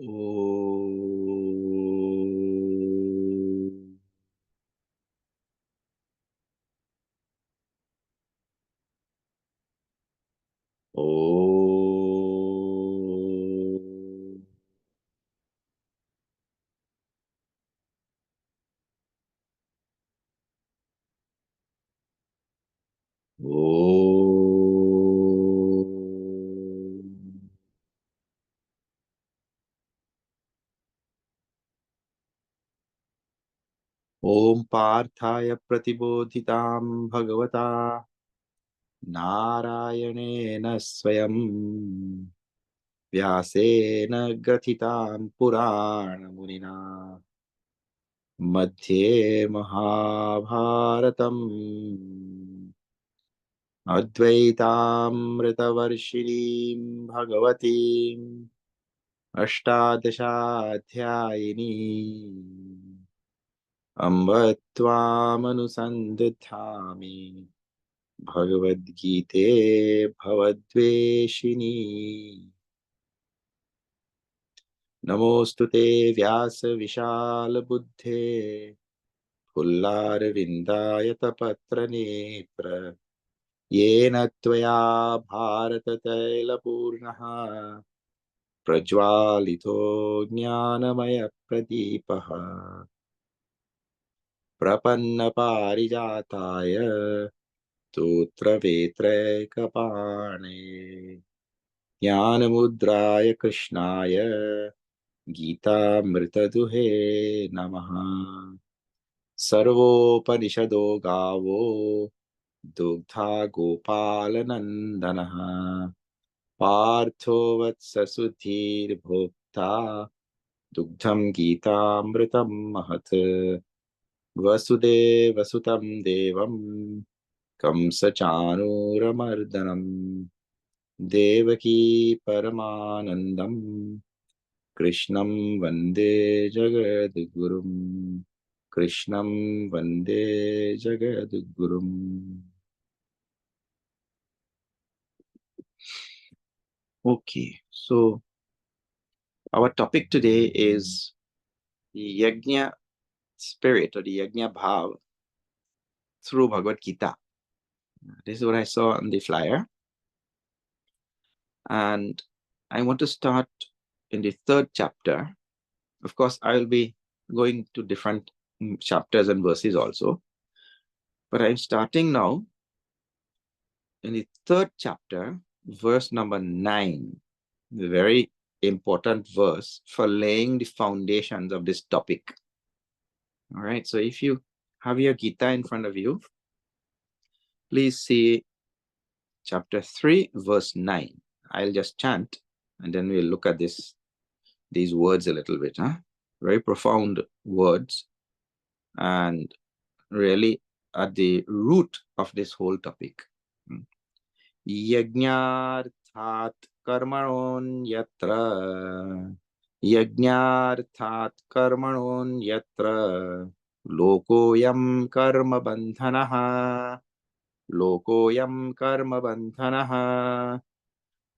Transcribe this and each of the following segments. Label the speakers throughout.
Speaker 1: Om. Om. Om. Om Parthaya Pratibodhitam Bhagavata Narayanena Swayam Vyasena Grathitam Purana Munina Madhye Mahabharatam Advaitamritavarshiniim Bhagavatim Ashtadashaധ്യായിനീം Amba Tvamanusandathami Bhagavad Gita Bhavadveshini Namostute Vyasa Vishal Buddhe Pullar Vindayata Patra Netra Yena Tvaya Bharata Taila Purnaha Prajwalito Jnanamaya Pradipaha Prapanna Parijataya Tutra Vetre Kapane Jnanamudraya Krishnaya Gita Mritaduhe Namaha Sarvopanishado Gavo Dugdha Gopalanandanaha Partho Vatsasudhir Bhokta Dugdham Gita Mritam Mahat Vasudeva Sutam Devam Kamsachanuramardanam Devaki Paramanandam Krishnam Vande Jagadgurum Krishnam Vande Jagadgurum. Okay, so our topic today is the Yajna spirit or the Yajna Bhav through Bhagavad Gita. This is what I saw on the flyer. And I want to start in the third chapter. Of course, I will be going to different chapters and verses also. But I'm starting now in the third chapter, verse number 9. The very important verse for laying the foundations of this topic. All right, so if you have your Gita in front of you, please see chapter 3, verse 9. I'll just chant and then we'll look at these words a little bit. Very profound words and really at the root of this whole topic. Yajnarthat karmanon yatra Yajnarthat karmanon yatra Lokoyam karma bandhanaha Lokoyam karma bandhanaha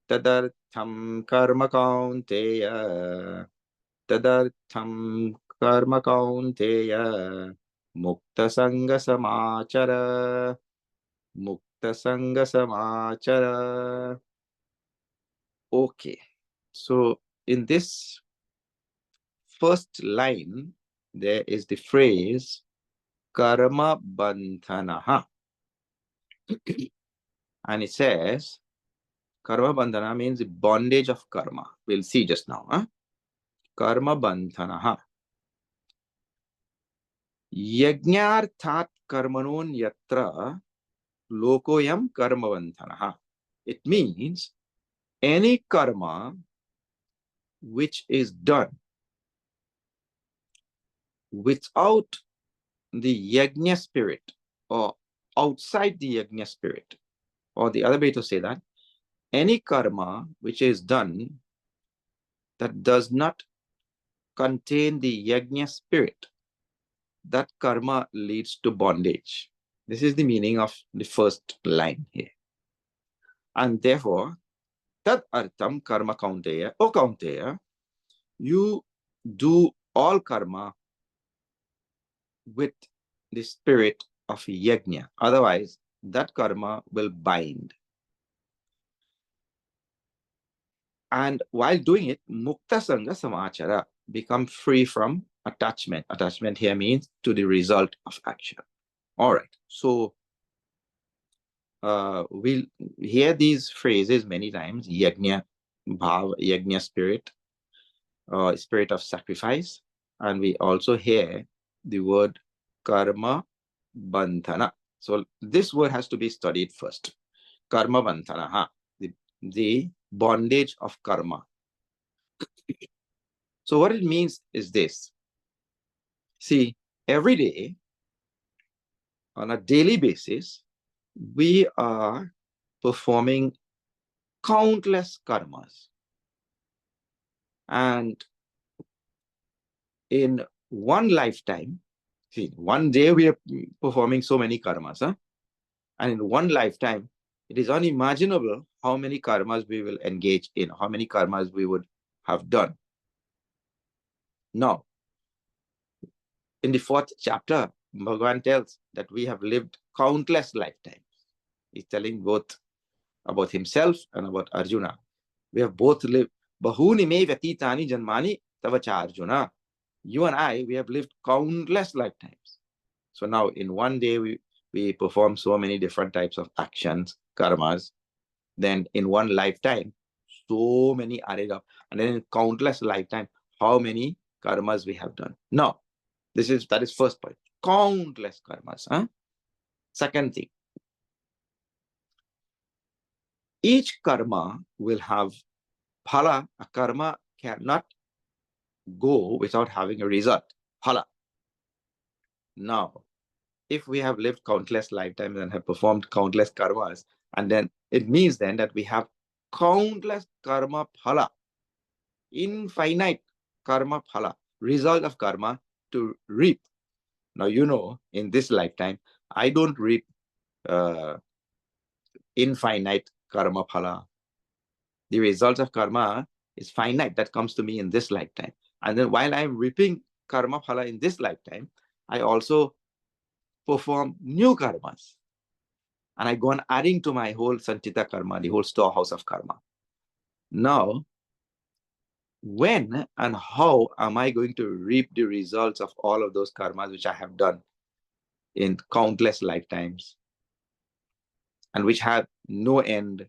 Speaker 1: Tadartham karma kaunteya Tadartham karma kaunteya Mukta sanga samachara Mukta sanga samachara. Okay, so in this first line, there is the phrase karma bandhanaha. And it says, karma bandhana means the bondage of karma. We'll see just now. Karma bandhanaha. Yajnarthat karmanon yatra lokoyam karma bandhanaha. It means any karma which is done without the yajna spirit or outside the yajna spirit, or the other way to say that, any karma which is done that does not contain the yajna spirit, that karma leads to bondage. This is the meaning of the first line here. And therefore, tad artam karma kaunteya, O kaunteya, you do all karma with the spirit of yajna. Otherwise, that karma will bind. And while doing it, mukta sangha samachara, become free from attachment. Attachment here means to the result of action. All right. So we'll hear these phrases many times: yajna, bhav, yajna spirit, spirit of sacrifice. And we also hear the word karma bandhana. So this word has to be studied first. Karma bandhana, the bondage of karma. So what it means is this. See, every day, on a daily basis, we are performing countless karmas. And in one lifetime, see, one day we are performing so many karmas, huh? And in one lifetime, it is unimaginable how many karmas we will engage in, how many karmas we would have done. Now, in the 4th chapter, Bhagavan tells that we have lived countless lifetimes. He's telling both about himself and about Arjuna. We have both lived. Bahuni me vyatitani janmani tavacha Arjuna. You and I, we have lived countless lifetimes. So now in one day, we perform so many different types of actions, karmas. Then in one lifetime, so many added up. And then in countless lifetime, how many karmas we have done. Now, that is first point. Countless karmas. Huh? Second thing, each karma will have phala. A karma cannot go without having a result. Phala. Now, if we have lived countless lifetimes and have performed countless karmas, and then it means then that we have countless karma phala, infinite karma phala, result of karma to reap. Now, you know, in this lifetime, I don't reap infinite karma phala. The result of karma is finite, that comes to me in this lifetime. And then while I'm reaping karma phala in this lifetime, I also perform new karmas. And I go on adding to my whole Sanchita karma, the whole storehouse of karma. Now, when and how am I going to reap the results of all of those karmas which I have done in countless lifetimes and which have no end?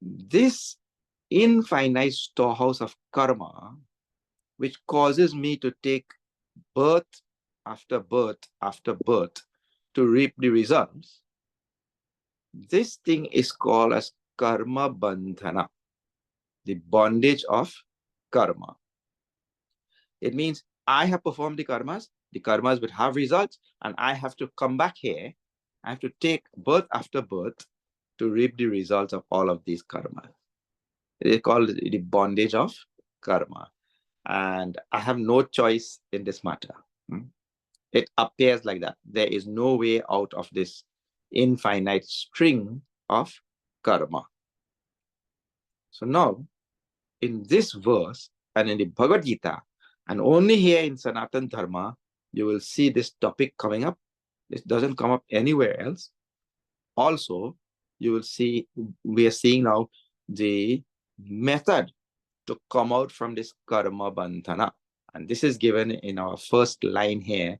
Speaker 1: This infinite storehouse of karma, which causes me to take birth after birth after birth to reap the results, this thing is called as karma bandhana, the bondage of karma. It means I have performed the karmas will have results, and I have to come back here. I have to take birth after birth to reap the results of all of these karmas. It is called the bondage of karma. And I have no choice in this matter. It appears like that. There is no way out of this infinite string of karma. So now, in this verse and in the Bhagavad Gita, and only here in Sanatana Dharma, you will see this topic coming up. This doesn't come up anywhere else. Also, you will see, we are seeing now the method to come out from this karma bandhana. And this is given in our first line here.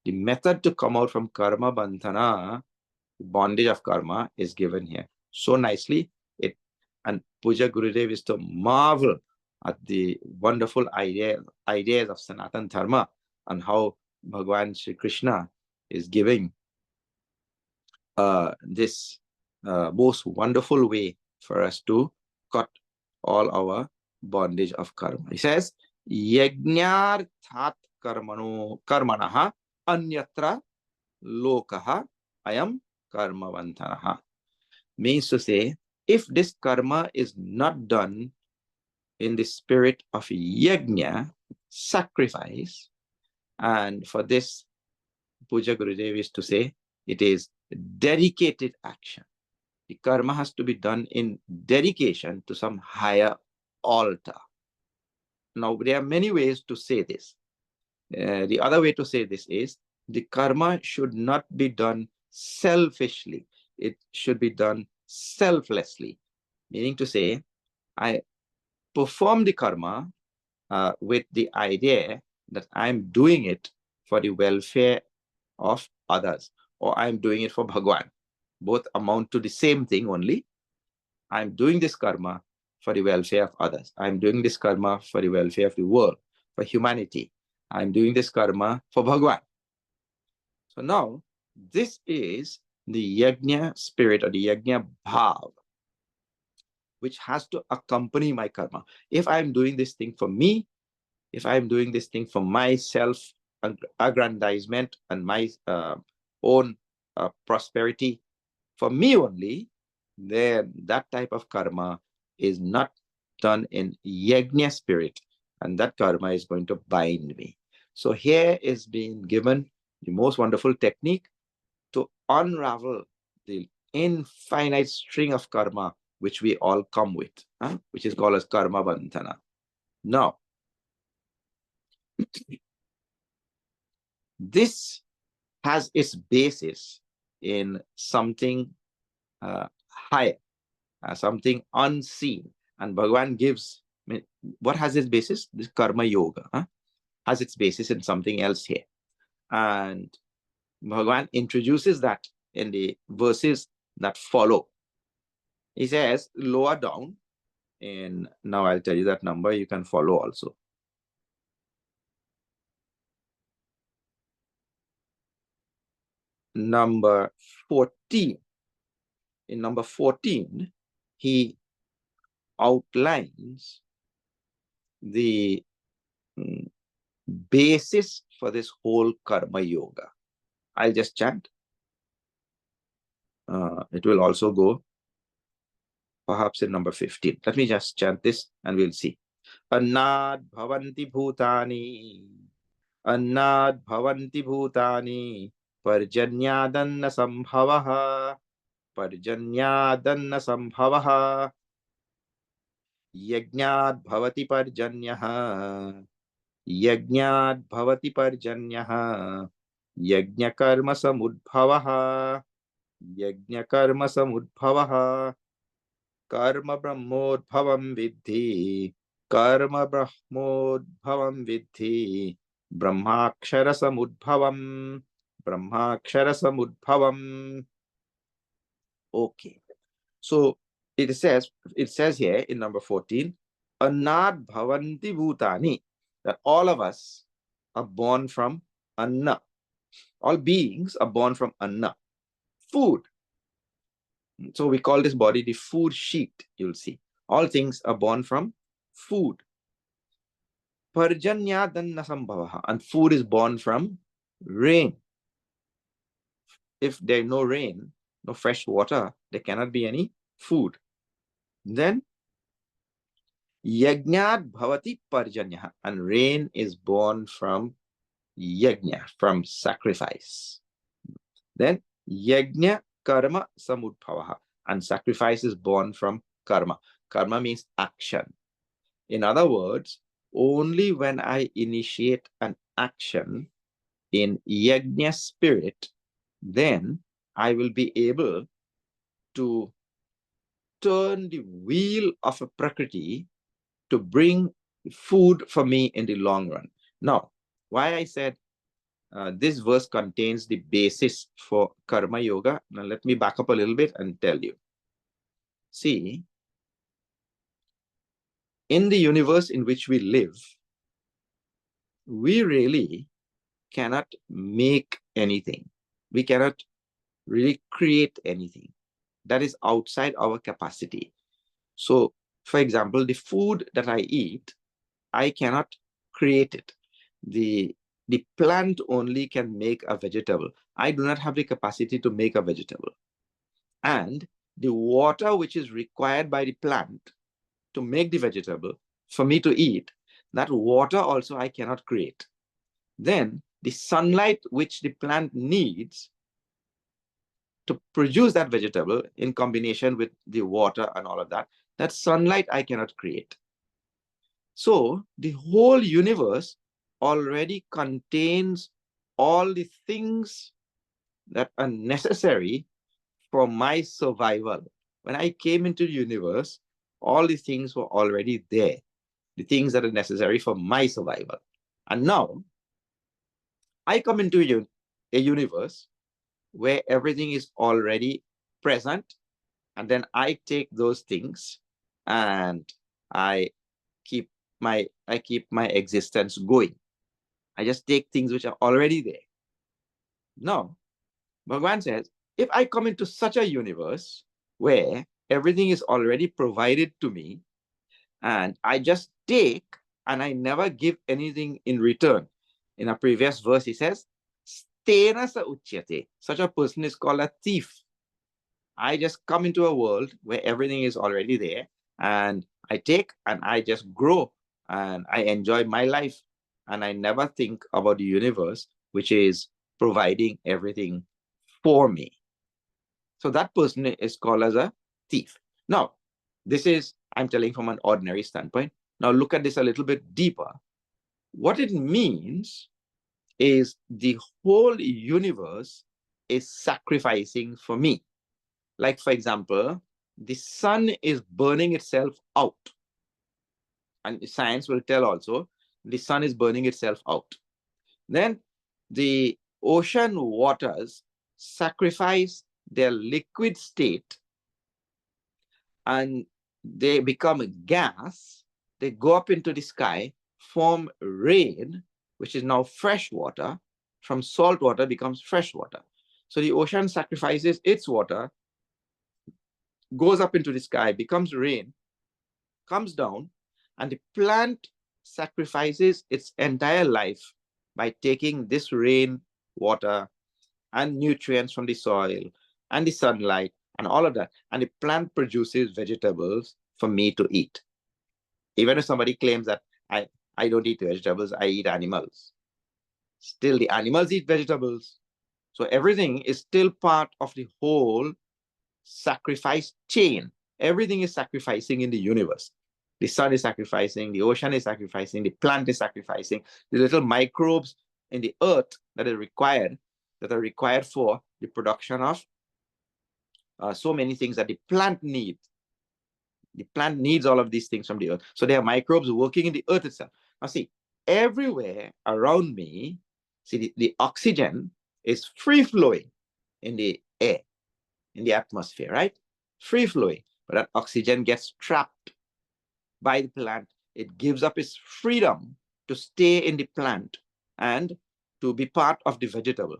Speaker 1: The method to come out from karma bandhana, bondage of karma, is given here so nicely. And Puja Gurudev is to marvel at the wonderful ideas of Sanatana Dharma and how Bhagavan Shri Krishna is giving this most wonderful way for us to cut all our bondage of karma. He says, Yajnarthat karmanaha anyatra lokaha ayam karmavantanaha. Means to say, if this karma is not done in the spirit of yajna, sacrifice, and for this, Puja Gurudev is to say, it is dedicated action. The karma has to be done in dedication to some higher altar. Now, there are many ways to say this. The other way to say this is the karma should not be done selfishly. It should be done selflessly. Meaning to say, I perform the karma with the idea that I'm doing it for the welfare of others, or I'm doing it for Bhagwan. Both amount to the same thing only. I'm doing this karma for the welfare of others. I'm doing this karma for the welfare of the world, for humanity. I'm doing this karma for Bhagwan. So now, this is the Yajna spirit or the Yajna bhav, which has to accompany my karma. If I'm doing this thing for me, if I'm doing this thing for my self-aggrandizement and my own prosperity, for me only, then that type of karma is not done in Yajna spirit, and that karma is going to bind me. So here is being given the most wonderful technique to unravel the infinite string of karma which we all come with, which is called as karma bandhana. Now, this has its basis in something higher, something unseen. And Bhagavan gives, what has its basis? This karma yoga has its basis in something else here. And Bhagavan introduces that in the verses that follow. He says, lower down, and now I'll tell you that number, you can follow also. Number 14. In number 14, he outlines the basis for this whole karma yoga. I'll just chant. It will also go perhaps in number 15. Let me just chant this and we'll see. Annad bhavanti bhutani. Annad bhavanti bhutani. Parjanyadanna sambhavaha. Parjanyadanna sambhavaha. Yajnad bhavati parjanyaha. Yajnad bhavati parjanyaha. Yajna karma samudbhavaha. Yajna karma samudbhavaha. Karma brahmodbhavam vidhi. Karma brahmodbhavam vidhi. Brahmakshara samudbhavam. Brahmakshara samudbhavam. Okay. So it says here in number 14, Annad bhavanti bhutani, that all of us are born from Anna. All beings are born from Anna, food. So we call this body the food sheet, you'll see. All things are born from food. Parjanyadanna sambhavaha, and food is born from rain. If there is no rain, no fresh water, there cannot be any food. Then Yajnat bhavati parjanya, and rain is born from yajna, from sacrifice. Then yajna karma samudbhavaha, and sacrifice is born from karma. Karma means action. In other words, only when I initiate an action in yajna spirit, then I will be able to turn the wheel of a prakriti to bring food for me in the long run. Now, why I said this verse contains the basis for karma yoga. Now, let me back up a little bit and tell you. See, in the universe in which we live, we really cannot make anything. We cannot really create anything. That is outside our capacity. So, for example, the food that I eat, I cannot create it. The plant only can make a vegetable. I do not have the capacity to make a vegetable. And the water which is required by the plant to make the vegetable for me to eat, that water also I cannot create. Then the sunlight which the plant needs to produce that vegetable in combination with the water and all of that, that sunlight I cannot create. So the whole universe already contains all the things that are necessary for my survival. When I came into the universe, all the things were already there, the things that are necessary for my survival. And now I come into a universe where everything is already present, and then I take those things and I keep I keep my existence going. I just take things which are already there. Now, Bhagavan says, if I come into such a universe where everything is already provided to me and I just take and I never give anything in return. In a previous verse, he says, Stena sa uchyate. Such a person is called a thief. I just come into a world where everything is already there and I take and I just grow and I enjoy my life and I never think about the universe, which is providing everything for me. So that person is called as a thief. Now, this is, I'm telling from an ordinary standpoint. Now look at this a little bit deeper. What it means is the whole universe is sacrificing for me. Like, for example, the sun is burning itself out. And science will tell also, the sun is burning itself out. Then the ocean waters sacrifice their liquid state and they become a gas. They go up into the sky, form rain, which is now fresh water. From salt water becomes fresh water. So the ocean sacrifices its water, goes up into the sky, becomes rain, comes down, and the plant sacrifices its entire life by taking this rain water and nutrients from the soil and the sunlight and all of that. And the plant produces vegetables for me to eat. Even if somebody claims that I don't eat vegetables, I eat animals. Still, the animals eat vegetables. So everything is still part of the whole sacrifice chain. Everything is sacrificing in the universe. The sun is sacrificing, the ocean is sacrificing, the plant is sacrificing, the little microbes in the earth that are required for the production of so many things that the plant needs. The plant needs all of these things from the earth. So there are microbes working in the earth itself. Now see, everywhere around me, see the oxygen is free flowing in the air, in the atmosphere, right? Free flowing. But that oxygen gets trapped by the plant. It gives up its freedom to stay in the plant and to be part of the vegetable.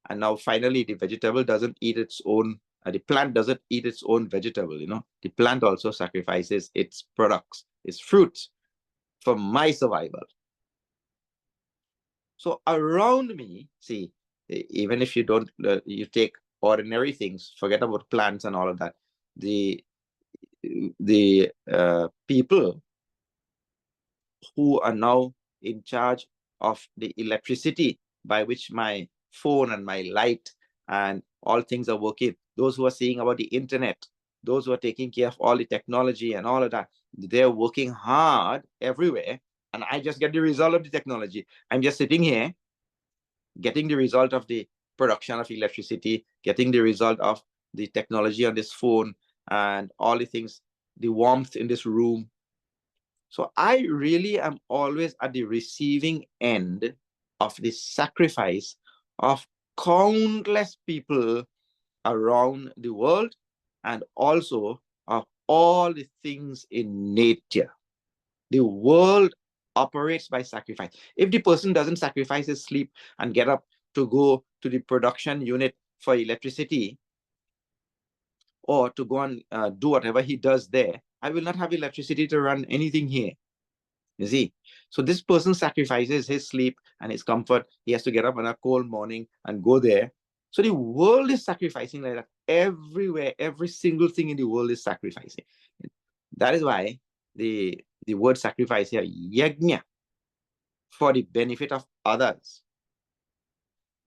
Speaker 1: And now finally, the vegetable doesn't eat its own, the plant doesn't eat its own vegetable, you know. The plant also sacrifices its products, its fruits for my survival. So around me, see, even if you don't, you take ordinary things, forget about plants and all of that. The people who are now in charge of the electricity by which my phone and my light and all things are working, those who are seeing about the internet, those who are taking care of all the technology and all of that, they're working hard everywhere. And I just get the result of the technology. I'm just sitting here getting the result of the production of electricity, getting the result of the technology on this phone and all the things, the warmth in this room. So I really am always at the receiving end of the sacrifice of countless people around the world and also of all the things in nature. The world operates by sacrifice. If the person doesn't sacrifice his sleep and get up to go to the production unit for electricity or to go and do whatever he does there, I will not have electricity to run anything here. You see? So this person sacrifices his sleep and his comfort. He has to get up on a cold morning and go there. So the world is sacrificing like that. Everywhere, every single thing in the world is sacrificing. That is why the word sacrifice here, yajna, for the benefit of others.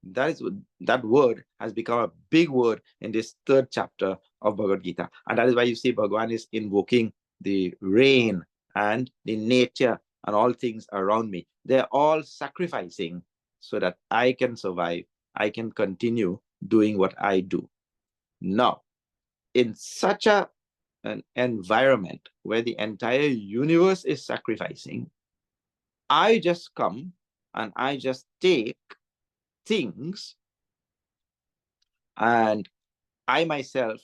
Speaker 1: That word has become a big word in this third chapter of Bhagavad Gita. And that is why you see Bhagavan is invoking the rain and the nature and all things around me, they're all sacrificing so that I can survive, I can continue doing what I do. Now, in such an environment where the entire universe is sacrificing, I just come and I just take things, and I myself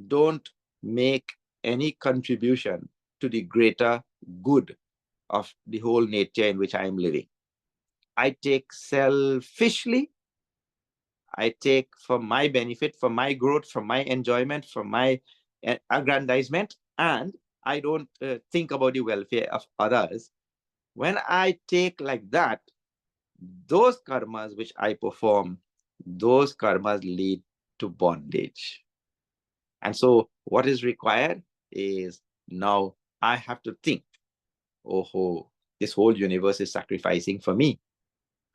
Speaker 1: don't make any contribution to the greater good of the whole nature in which I am living. I take selfishly, I take for my benefit, for my growth, for my enjoyment, for my aggrandizement, and I don't think about the welfare of others. When I take like that, those karmas which I perform, those karmas lead to bondage. And so what is required is, now I have to think, oh, this whole universe is sacrificing for me.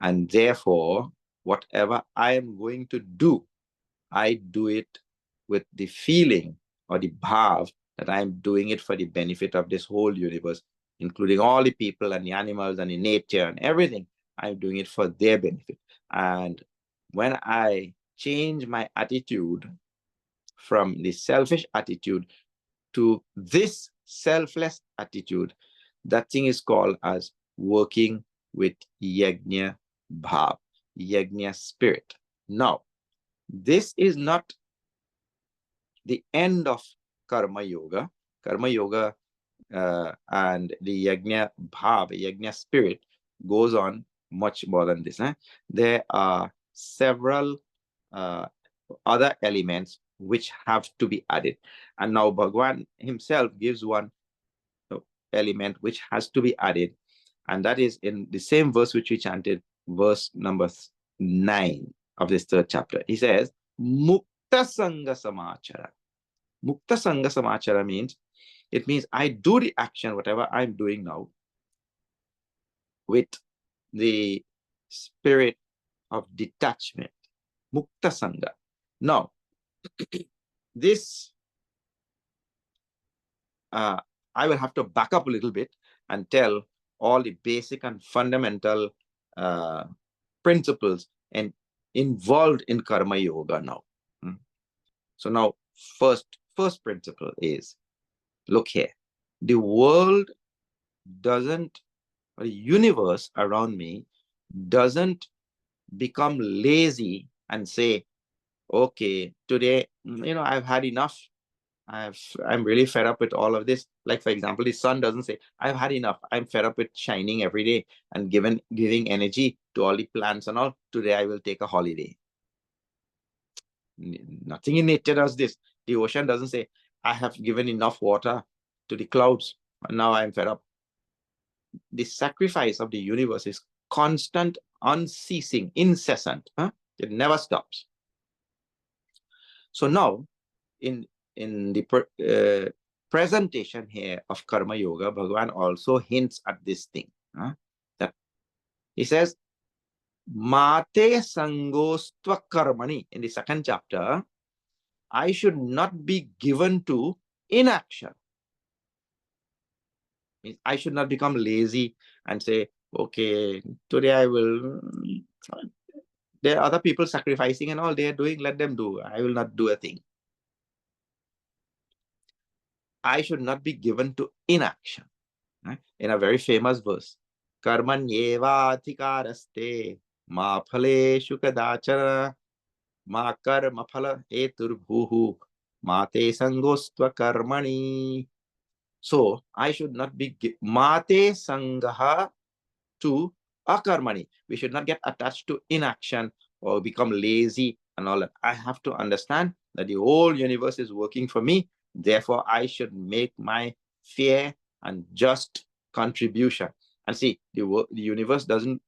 Speaker 1: And therefore, whatever I am going to do, I do it with the feeling or the bhav that I'm doing it for the benefit of this whole universe, including all the people and the animals and the nature and everything. I'm doing it for their benefit. And when I change my attitude from the selfish attitude to this selfless attitude, that thing is called as working with Yajna Bhav, Yajna spirit. Now, this is not the end of Karma Yoga. Karma Yoga and the Yajna Bhav, Yajna spirit, goes on much more than this. There are several other elements which have to be added. And now Bhagwan himself gives one element which has to be added, and that is in the same verse which we chanted, verse number 9 of this third chapter. He says, Mukta Sangha Samachara. Mukta Sangha Samachara means, it means I do the action, whatever I'm doing now, with the spirit of detachment. Mukta Sangha. Now, this I will have to back up a little bit and tell all the basic and fundamental principles and involved in Karma Yoga now. So now, first principle is, look here, the world doesn't, or the universe around me doesn't become lazy and say, okay, today, I've had enough. I'm really fed up with all of this. Like, for example, the sun doesn't say, I've had enough. I'm fed up with shining every day and giving energy to all the plants and all. Today I will take a holiday. Nothing in nature does this. The ocean doesn't say, I have given enough water to the clouds and now I'm fed up. The sacrifice of the universe is constant, unceasing, incessant. It never stops. So now, in the presentation here of Karma Yoga, Bhagavan also hints at this thing. That he says, Mate Sangostva Karmani, in the second chapter, I should not be given to inaction. I should not become lazy and say, okay, today I will. There are other people sacrificing and all they are doing, let them do. I will not do a thing. I should not be given to inaction. In a very famous verse, Karmanyeva adhikaraste ma phaleshu kadachana ma karma phala eturbhuhu mate sangostva karmani. So I should not be mate sangaha to akarmani. We should not get attached to inaction or become lazy and all that. I have to understand that the whole universe is working for me. Therefore, I should make my fair and just contribution. And see, the universe doesn't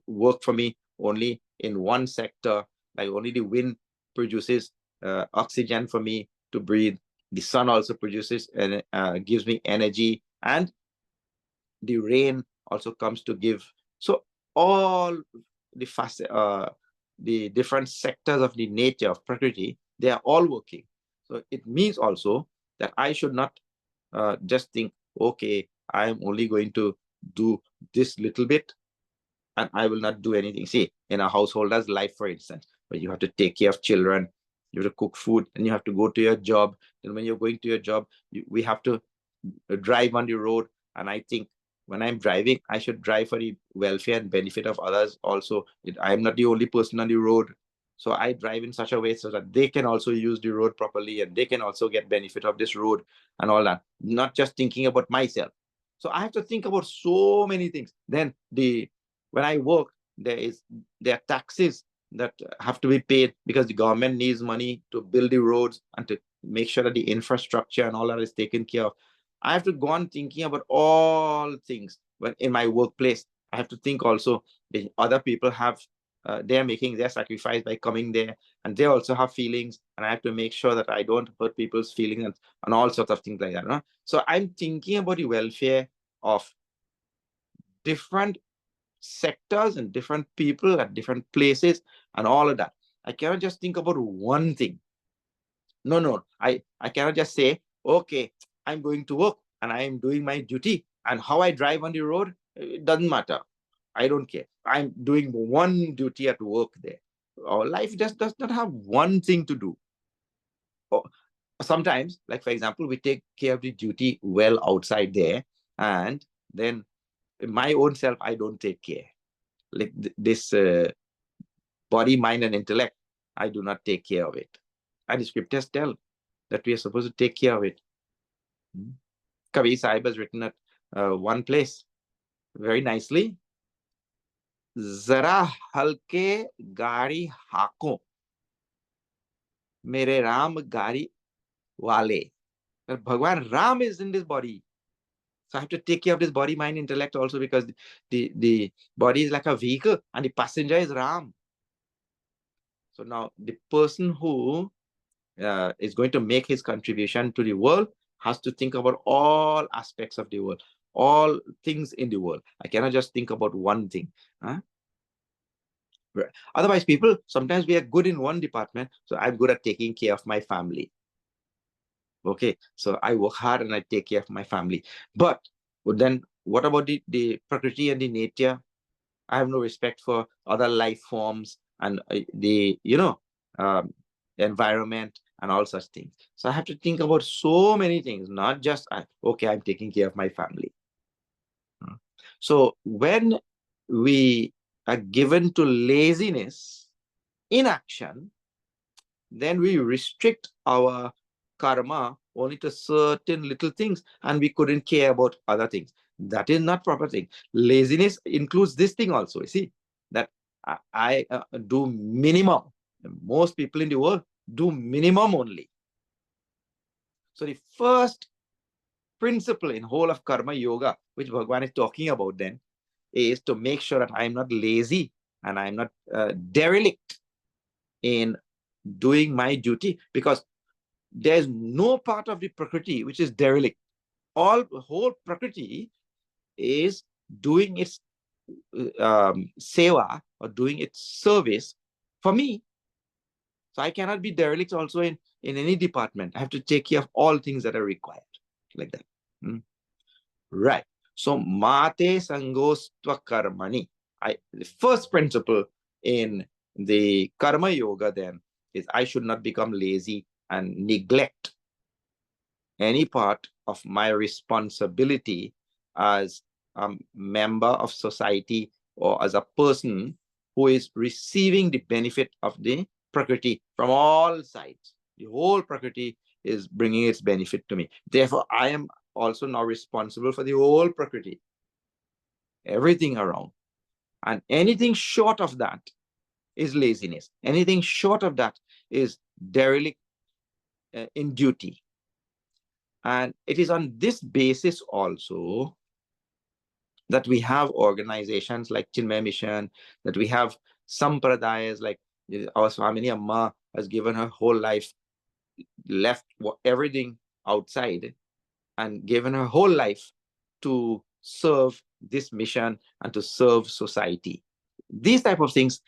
Speaker 1: work for me only in one sector. Like only the wind produces oxygen for me to breathe. The sun also produces and gives me energy, and the rain also comes to give. So all the different sectors of the nature of Prakriti, they are all working. So it means also that I should not just think, okay, I'm only going to do this little bit and I will not do anything. See, in a householder's life, for instance, where you have to take care of children, you have to cook food, and you have to go to your job. And when you're going to your job, we have to drive on the road. And I think when I'm driving, I should drive for the welfare and benefit of others also. I'm not the only person on the road. So I drive in such a way so that they can also use the road properly and they can also get benefit of this road and all that, not just thinking about myself. So I have to think about so many things. Then when I work, there are taxes that have to be paid because the government needs money to build the roads and to make sure that the infrastructure and all that is taken care of. I have to go on thinking about all things. When in my workplace, I have to think also the other people have they're making their sacrifice by coming there, and they also have feelings, and I have to make sure that I don't hurt people's feelings and all sorts of things like that. No? So I'm thinking about the welfare of different sectors and different people at different places and all of that. I cannot just think about one thing. No. I cannot just say, okay, I'm going to work and I am doing my duty, and how I drive on the road, it doesn't matter. I don't care. I'm doing one duty at work there. Our life just does not have one thing to do. Or sometimes, like for example, we take care of the duty well outside there, and then my own self, I don't take care. Like this body, mind, and intellect, I do not take care of it. And the scriptures tell that we are supposed to take care of it. Kavi Sahib has written at one place very nicely, Zara halke gari hako, mere Ram gari wale. Bhagwan Ram is in this body. So I have to take care of this body, mind, intellect also, because the body is like a vehicle and the passenger is Ram. So now the person who is going to make his contribution to the world has to think about all aspects of the world, all things in the world. I cannot just think about one thing. Huh? Right. Otherwise, people, sometimes we are good in one department. So I'm good at taking care of my family. Okay, so I work hard and I take care of my family. But then what about the Prakriti and the nature? I have no respect for other life forms and the environment and all such things. So I have to think about so many things, not just okay, I'm taking care of my family. So when we are given to laziness, inaction, then we restrict our karma only to certain little things, and we couldn't care about other things. That is not proper thing. Laziness includes this thing also. You see, that I do minimum. Most people in the world do minimum only. So the first principle in whole of karma yoga, which Bhagwan is talking about then, is to make sure that I'm not lazy and I'm not derelict in doing my duty, because there's no part of the Prakriti which is derelict. Whole Prakriti is doing its seva or doing its service for me. So I cannot be derelict also in any department. I have to take care of all things that are required, like that. Right. So mate sangostva karmani. The first principle in the karma yoga then is I should not become lazy and neglect any part of my responsibility as a member of society or as a person who is receiving the benefit of the Prakriti from all sides. The whole Prakriti is bringing its benefit to me. Therefore, I am also now responsible for the whole Prakriti, everything around. And anything short of that is laziness. Anything short of that is derelict in duty. And it is on this basis also that we have organizations like Chinmay Mission, that we have sampradayas like our Swamini Amma has given her whole life, left everything outside and given her whole life to serve this mission and to serve society. These type of things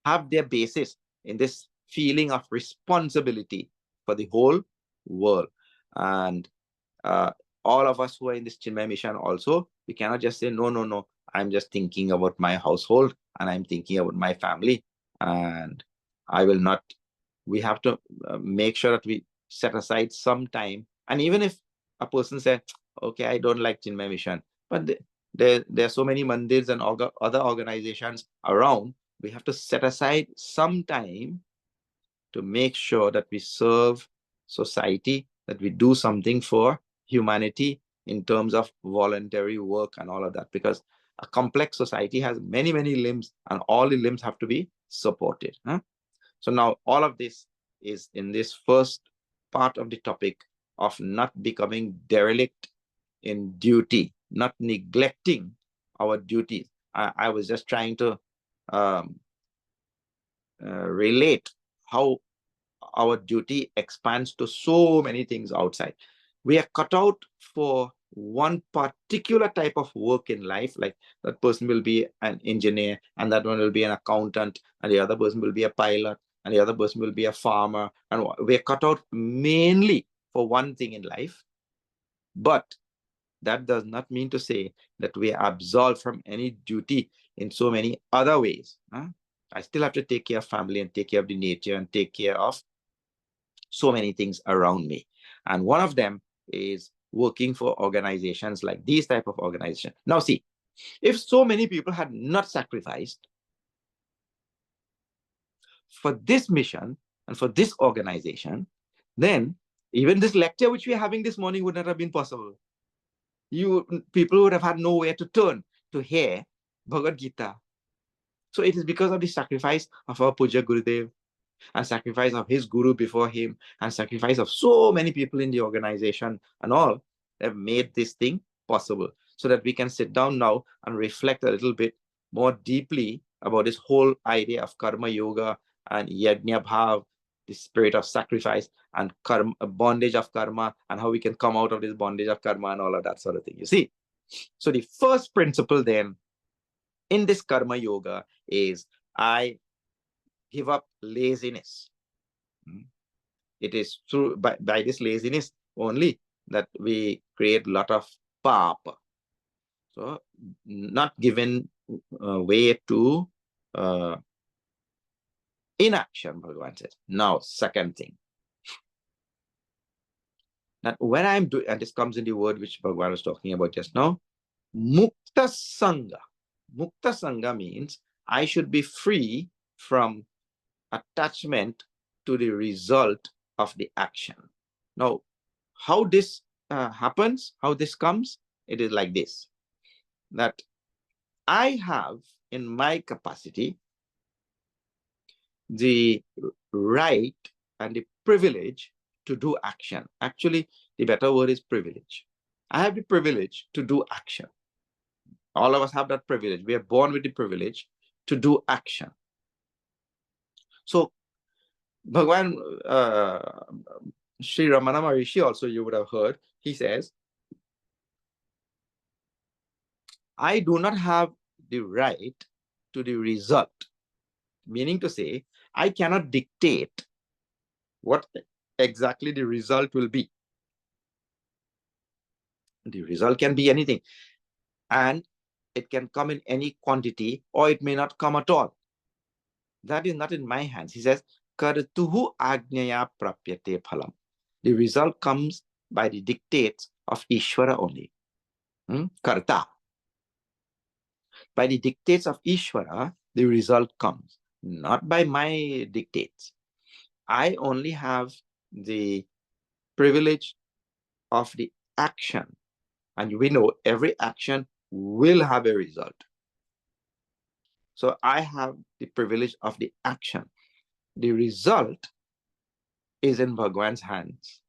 Speaker 1: have their basis in this feeling of responsibility for the whole world. And all of us who are in this Chinmay mission also, we cannot just say, no, no, no, I'm just thinking about my household and I'm thinking about my family and I will not. We have to make sure that we set aside some time. And even if a person said, okay, I don't like Chinmay mission, but there are so many mandirs and other organizations around, we have to set aside some time to make sure that we serve society, that we do something for humanity in terms of voluntary work and all of that, because a complex society has many, many limbs and all the limbs have to be supported. So now all of this is in this first part of the topic of not becoming derelict in duty, not neglecting our duties. I was just trying to relate how our duty expands to so many things outside. We are cut out for one particular type of work in life, like that person will be an engineer and that one will be an accountant and the other person will be a pilot and the other person will be a farmer, and we are cut out mainly for one thing in life. But that does not mean to say that we are absolved from any duty in so many other ways. I still have to take care of family and take care of the nature and take care of so many things around me. And one of them is working for organizations like these type of organizations. Now see, if so many people had not sacrificed for this mission and for this organization, then even this lecture which we are having this morning would not have been possible. People would have had nowhere to turn to hear Bhagavad Gita. So it is because of the sacrifice of our Puja Gurudev and sacrifice of his guru before him and sacrifice of so many people in the organization and all have made this thing possible, so that we can sit down now and reflect a little bit more deeply about this whole idea of karma yoga and yajna bhav, the spirit of sacrifice and karma, bondage of karma, and how we can come out of this bondage of karma and all of that sort of thing. You see, so the first principle then in this karma yoga is I give up laziness. It is through by this laziness only that we create a lot of papa. So not given way to inaction, Bhagavan says. Now, second thing, that when I'm doing, and this comes in the word which Bhagavan was talking about just now, mukta sangha. Mukta sangha means I should be free from attachment to the result of the action. Now, how this happens, how this comes, it is like this, that I have in my capacity the right and the privilege to do action. Actually, the better word is privilege. I have the privilege to do action. All of us have that privilege. We are born with the privilege to do action. So, Bhagwan, Sri Ramana Maharishi also, you would have heard, he says, I do not have the right to the result. Meaning to say, I cannot dictate what exactly the result will be. The result can be anything. And it can come in any quantity or it may not come at all. That is not in my hands. He says, Kartuhu Ajnaya Prapyate Phalam. The result comes by the dictates of Ishvara only. Karta. By the dictates of Ishvara, the result comes, not by my dictates. I only have the privilege of the action. And we know every action will have a result. So I have the privilege of the action. The result is in Bhagwan's hands.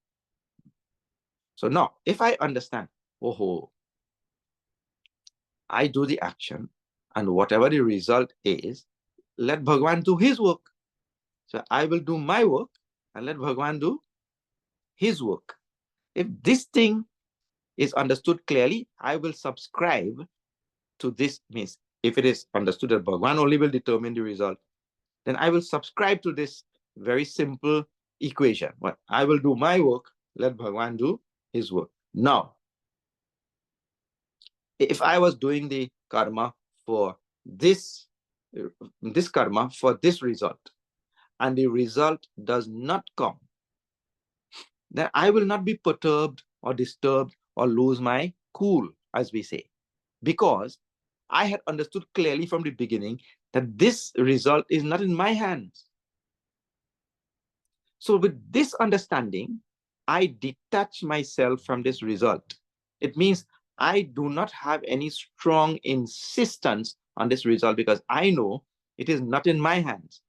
Speaker 1: So now, if I understand, I do the action, and whatever the result is, let Bhagwan do his work. So I will do my work, and let Bhagwan do his work. If this thing is understood clearly, I will subscribe to this. Means if it is understood that Bhagwan only will determine the result, then I will subscribe to this very simple equation. Well, I will do my work, let Bhagwan do his work. Now, if I was doing the karma for this karma for this result, and the result does not come, then I will not be perturbed or disturbed or lose my cool, as we say, because I had understood clearly from the beginning that this result is not in my hands. So with this understanding, I detach myself from this result. It means I do not have any strong insistence on this result because I know it is not in my hands.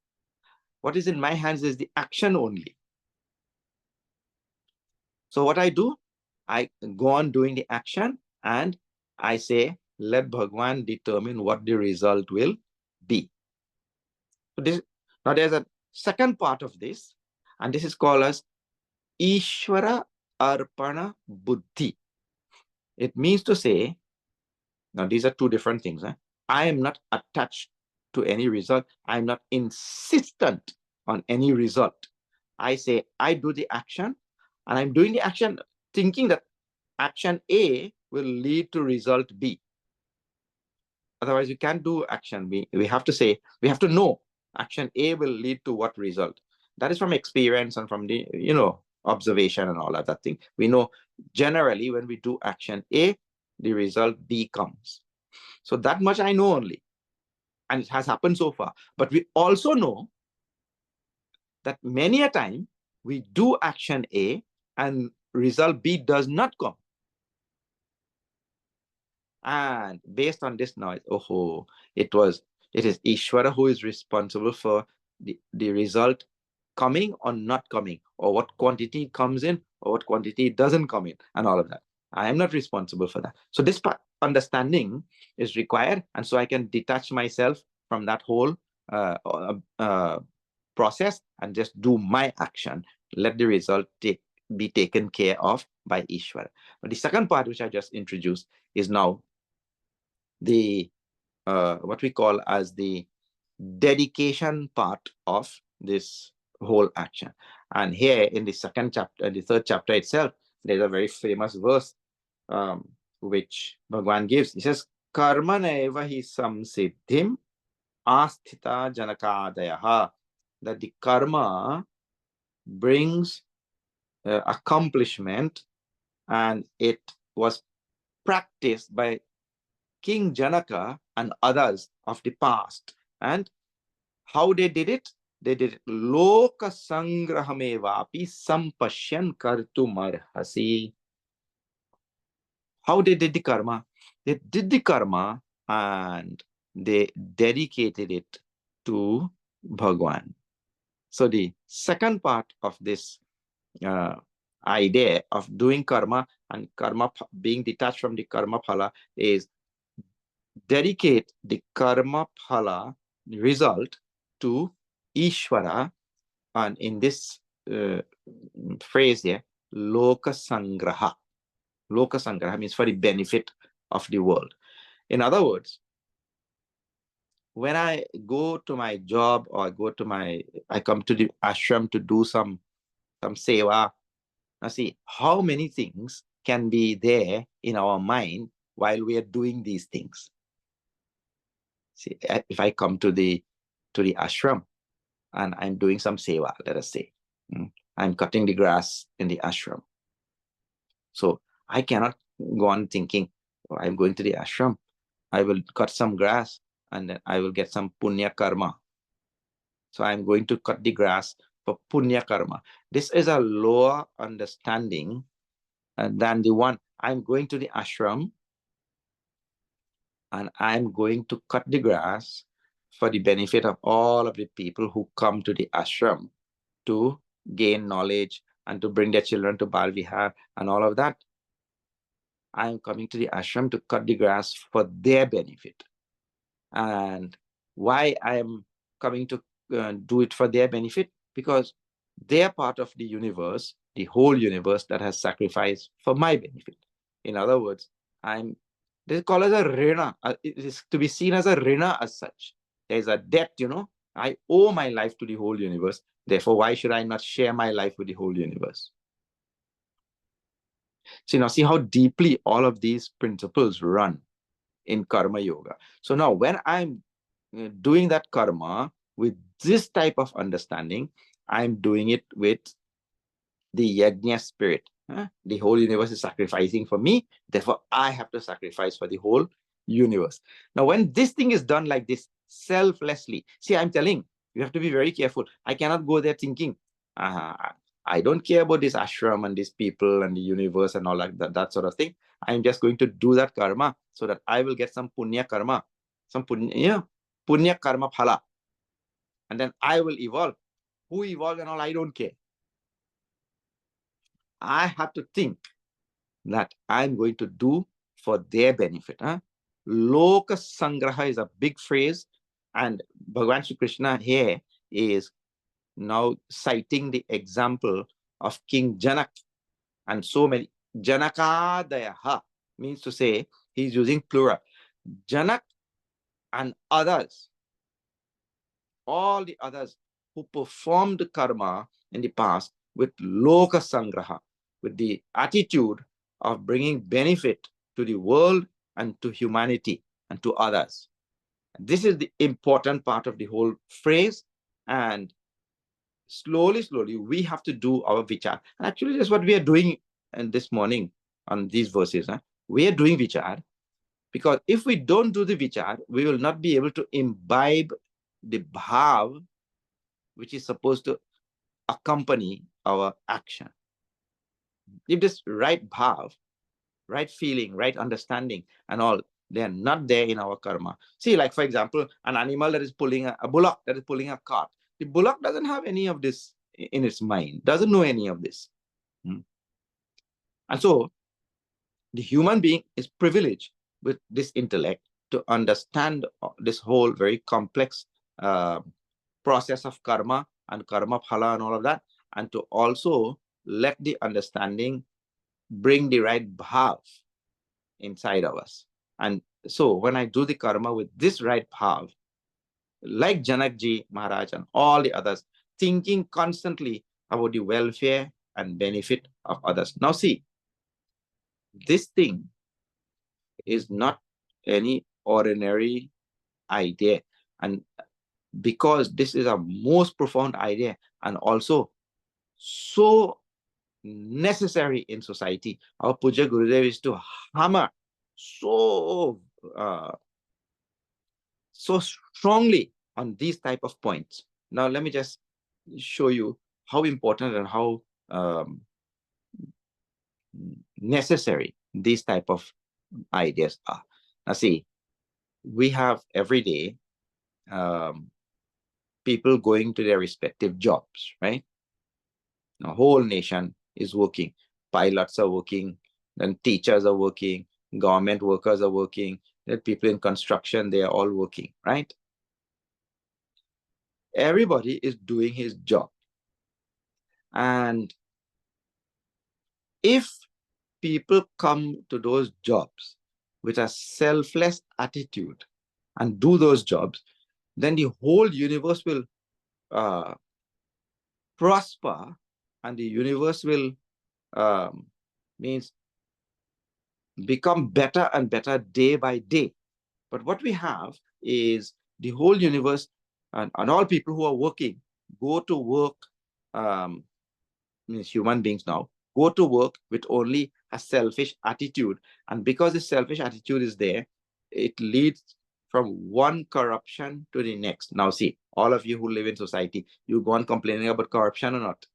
Speaker 1: What is in my hands is the action only. So what I do, I go on doing the action and I say, let Bhagwan determine what the result will be. So now there's a second part of this, and this is called as Ishvara Arpana Buddhi. It means to say, now these are two different things. I am not attached to any result. I'm not insistent on any result. I say, I do the action, and I'm doing the action thinking that action A will lead to result B. Otherwise, you can't do action B. We have to say, we have to know action A will lead to what result. That is from experience and from the, observation and all of that thing. We know generally when we do action A, the result B comes. So that much I know only. And it has happened so far. But we also know that many a time we do action A and result B does not come. And based on this knowledge, it is Ishvara who is responsible for the result coming or not coming, or what quantity comes in or what quantity doesn't come in, and all of that. I am not responsible for that. So this understanding is required, and so I can detach myself from that whole process and just do my action. Let the result be taken care of by Ishvara. But the second part, which I just introduced, is now the what we call as the dedication part of this whole action. And here in the second chapter, the third chapter itself, there's a very famous verse which Bhagwan gives. He says, Karma neva hi samsiddhim asthita janakadayaha. That the karma brings accomplishment, and it was practiced by King Janaka and others of the past. And how they did it? They did it. Loka sangrahamevapi sampashyan kartumarhasi. How they did the karma? They did the karma and they dedicated it to Bhagwan. So the second part of this idea of doing karma and karma being detached from the karma phala is dedicate the karma phala result to Ishvara, and in this phrase here, Loka Sangraha. Loka Sangraha means for the benefit of the world. In other words, when I go to my job or I come to the ashram to do some seva, now see how many things can be there in our mind while we are doing these things. See, if I come to the ashram and I'm doing some seva, let us say, I'm cutting the grass in the ashram. So I cannot go on thinking, I'm going to the ashram, I will cut some grass and then I will get some punya karma. So I'm going to cut the grass for punya karma. This is a lower understanding than the one I'm going to the ashram and I'm going to cut the grass for the benefit of all of the people who come to the ashram to gain knowledge and to bring their children to Bal Vihar and all of that. I'm coming to the ashram to cut the grass for their benefit. And why I am coming to do it for their benefit? Because they're part of the universe, the whole universe that has sacrificed for my benefit. In other words, this is called as a rina. It is to be seen as a rina as such. There's a debt, I owe my life to the whole universe. Therefore, why should I not share my life with the whole universe? So now see how deeply all of these principles run. in karma yoga. So now when I'm doing that karma with this type of understanding, I'm doing it with the yajna spirit. The whole universe is sacrificing for me, therefore I have to sacrifice for the whole universe. Now when this thing is done like this selflessly, see, I'm telling you have to be very careful. I cannot go there thinking I don't care about this ashram and these people and the universe and all that sort of thing. I'm just going to do that karma so that I will get some punya karma, some punya karma phala, and then I will evolve. Who evolved and all, I don't care. I have to think that I'm going to do for their benefit. Loka Sangraha is a big phrase, and Bhagavan Shri Krishna here is now citing the example of King Janak and so many. Janakadayaha means to say he's using plural. Janak and others, all the others who performed karma in the past with Loka Sangraha, with the attitude of bringing benefit to the world and to humanity and to others. This is the important part of the whole phrase. And slowly, we have to do our vichar. And actually, that's what we are doing this morning on these verses. We are doing vichar, because if we don't do the vichar, we will not be able to imbibe the bhav which is supposed to accompany our action. If this right bhav, right feeling, right understanding and all, they are not there in our karma. See, like for example, an animal that is pulling a bullock that is pulling a cart. The bullock doesn't have any of this in its mind, doesn't know any of this. And so the human being is privileged with this intellect to understand this whole very complex process of karma and karma phala and all of that, and to also let the understanding bring the right bhav inside of us. And so when I do the karma with this right bhav, like Janakji Maharaj and all the others, thinking constantly about the welfare and benefit of others. Now see, this thing is not any ordinary idea. And because this is a most profound idea and also so necessary in society, our Puja Gurudev is to hammer so strongly on these type of points. Now let me just show you how important and how necessary these type of ideas are. Now see, we have every day people going to their respective jobs, right? The whole nation is working. Pilots are working, then teachers are working, government workers are working, then people in construction, they are all working, right? Everybody is doing his job. And if people come to those jobs with a selfless attitude and do those jobs, then the whole universe will prosper, and the universe will means become better and better day by day. But what we have is the whole universe and all people who are working go to work, means human beings now, go to work with only a selfish attitude. And because this selfish attitude is there, it leads from one corruption to the next. Now see, all of you who live in society, you go on complaining about corruption or not?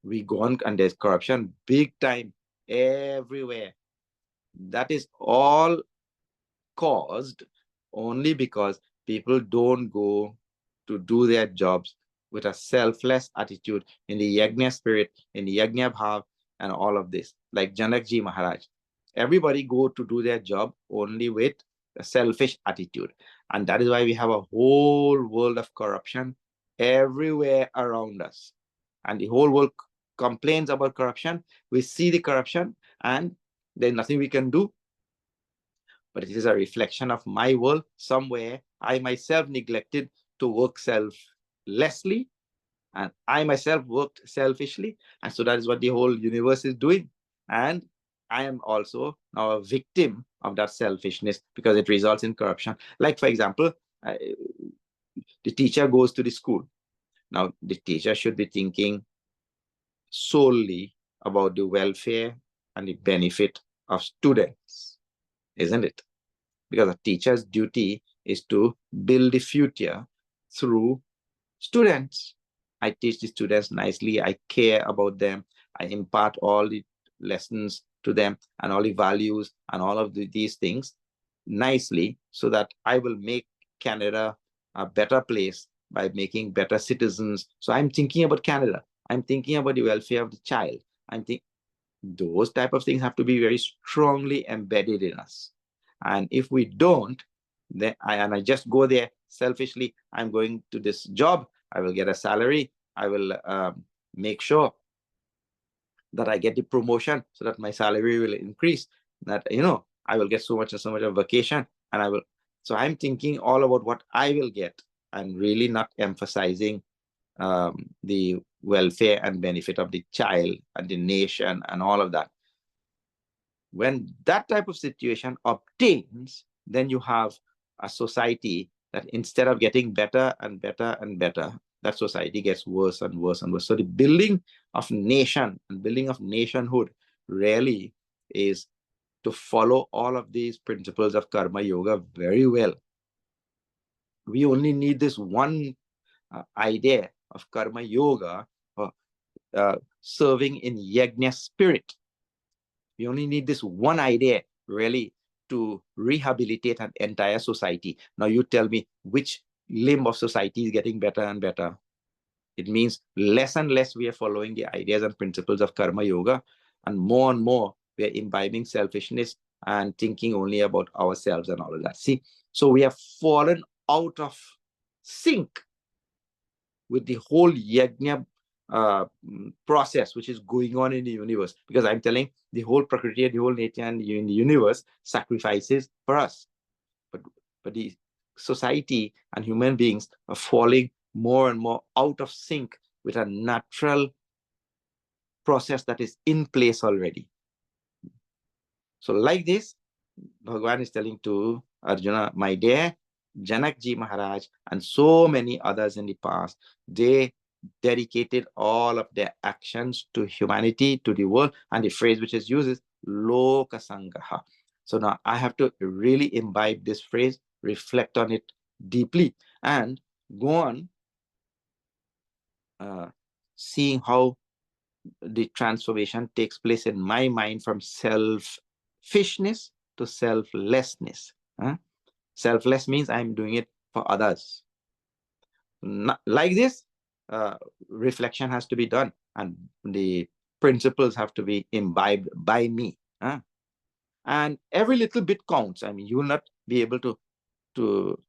Speaker 1: We go on, and there's corruption big time everywhere. That is all caused only because people don't go to do their jobs with a selfless attitude in the yajna spirit, in the yajna bhav, and all of this. Like Janakji Maharaj, everybody go to do their job only with a selfish attitude. And that is why we have a whole world of corruption everywhere around us. And the whole world complains about corruption. We see the corruption and there's nothing we can do. But it is a reflection of my world. Somewhere I myself neglected to work selflessly, and I myself worked selfishly. And so that is what the whole universe is doing. And I am also now a victim of that selfishness, because it results in corruption. Like, for example, the teacher goes to the school. Now, the teacher should be thinking solely about the welfare and the benefit of students, isn't it? Because a teacher's duty is to build the future through students. I teach the students nicely. I care about them. I impart all the lessons to them and all the values and all of these things nicely, so that I will make Canada a better place by making better citizens. So I'm thinking about Canada. I'm thinking about the welfare of the child. I'm thinking those type of things have to be very strongly embedded in us. And if we don't, then I just go there selfishly. I'm going to this job. I will get a salary. I will make sure that I get the promotion so that my salary will increase. That, I will get so much and so much of vacation, and I will. So I'm thinking all about what I will get, and really not emphasizing the welfare and benefit of the child and the nation and all of that. When that type of situation obtains, then you have a society that, instead of getting better and better and better, that society gets worse and worse and worse. So the building of nation and building of nationhood really is to follow all of these principles of karma yoga very well. We only need this one idea of karma yoga, serving in yajna spirit. We only need this one idea really to rehabilitate an entire society. Now you tell me which limb of society is getting better and better. It means less and less we are following the ideas and principles of karma yoga, and more we are imbibing selfishness and thinking only about ourselves and all of that. See, so we have fallen out of sync with the whole yajna process which is going on in the universe, because I'm telling the whole prakriti, the whole nature and the universe sacrifices for us, but the society and human beings are falling more and more out of sync with a natural process that is in place already. So like this, Bhagavan is telling to Arjuna, my dear Janakji Maharaj and so many others in the past, they dedicated all of their actions to humanity, to the world, and the phrase which is used is Loka Sangaha. So now I have to really imbibe this phrase, reflect on it deeply, and go on seeing how the transformation takes place in my mind from selfishness to selflessness. Selfless means I'm doing it for others. Like this, reflection has to be done, and the principles have to be imbibed by me. And every little bit counts. I mean, you will not be able to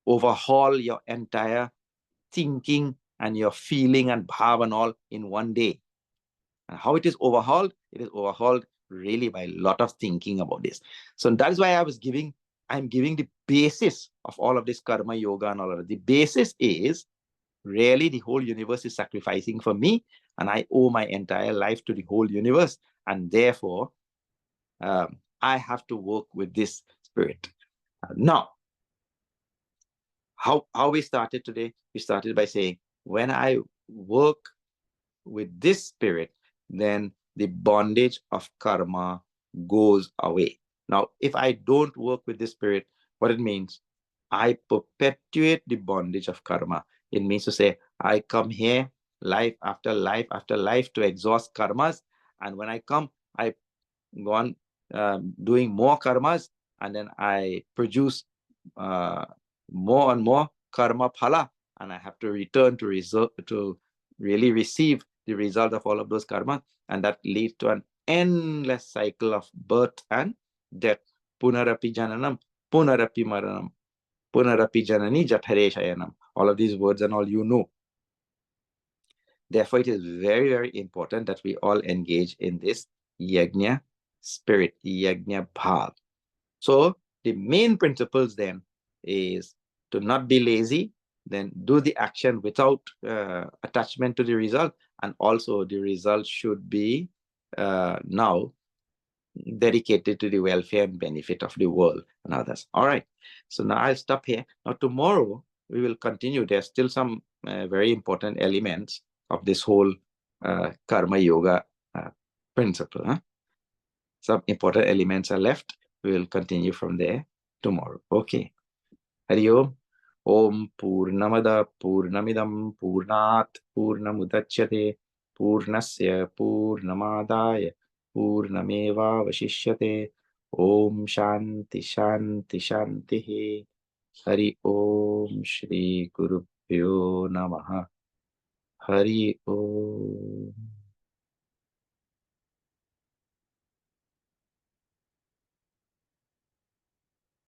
Speaker 1: overhaul your entire thinking and your feeling and bhav and all in one day. And how it is overhauled? It is overhauled really by a lot of thinking about this. So that is why I'm giving the basis of all of this karma yoga and all of it. The basis is really the whole universe is sacrificing for me, and I owe my entire life to the whole universe. And therefore, I have to work with this spirit. Now, how we started today? We started by saying, when I work with this spirit, then the bondage of karma goes away. Now, if I don't work with this spirit, what it means, I perpetuate the bondage of karma. It means to say, I come here life after life after life to exhaust karmas. And when I come, I go on doing more karmas, and then I produce more and more karma phala, and I have to return to really receive the result of all of those karma, and that leads to an endless cycle of birth and death. Punarapi jananam, punarapi maranam, punarapi janani jathare shayanam. All of these words and all you know. Therefore, it is very, very important that we all engage in this yajna spirit, yajna bhav. So the main principles then is to not be lazy, then do the action without attachment to the result, and also the result should be now dedicated to the welfare and benefit of the world and others. All right. So now I'll stop here. Now tomorrow we will continue. There's still some very important elements of this whole karma yoga principle. Huh? Some important elements are left. We will continue from there tomorrow. Okay. Hari Om. Om Purnamada Purnamidam Purnat Purnamudachyate Purnasya Purnamadaya Purnameva Vashishyate. Om Shanti Shanti Shanti. Hari Om Shri Guru Pyo Namaha. Hari Om.